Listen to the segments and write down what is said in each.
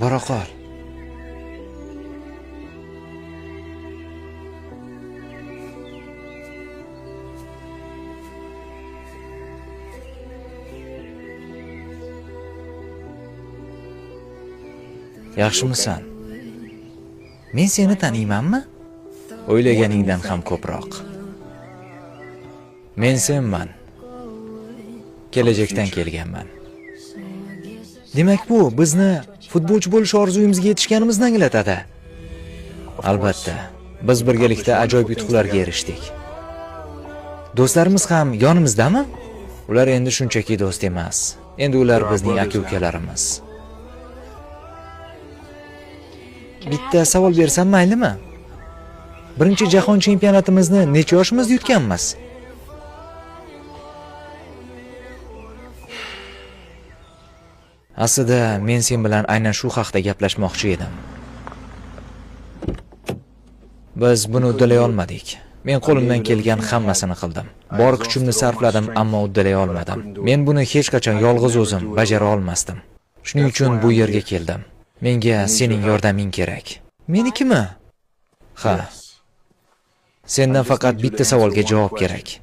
Bora qol. Yaxshimisan? Men seni taniymanmi? O'ylaganingdan ham ko'proq. Men senman. Kelajakdan kelganman. Demak bu bizni futbolchi bo'lish orzuyimizga yetishganimizni anglatadi. Albatta, biz birgalikda ajoyib yutuqlarga erishdik. Do'stlarimiz ham yonimizdami? Ular endi shunchaki do'st emas. Endi ular bizning aka-ukalarimiz. Bitta savol bersam maylimi? Birinchi jahon chempionatimizni necha yoshimizda yutganmiz? Aslida men sen bilan aynan shu haqda gaplashmoqchi edim. Biz buni uddalay olmadik. Men qo'limdan kelgan hammasini qildim. Bor kuchimni sarfladim, ammo uddalay olmadim. Men buni hech qachon yolg'iz o'zim bajara olmasdim. Shuning uchun bu yerga keldim. Menga sening yordaming kerak. Menikimi? Ha. Sendan faqat bitta savolga javob kerak.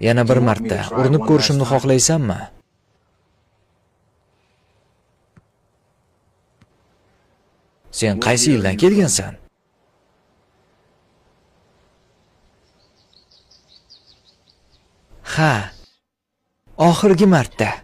Yana bir marta urinib ko'rishimni xohlaysanmi? Sen qaysi yildan kelgansan? Ha. Oxirgi marta.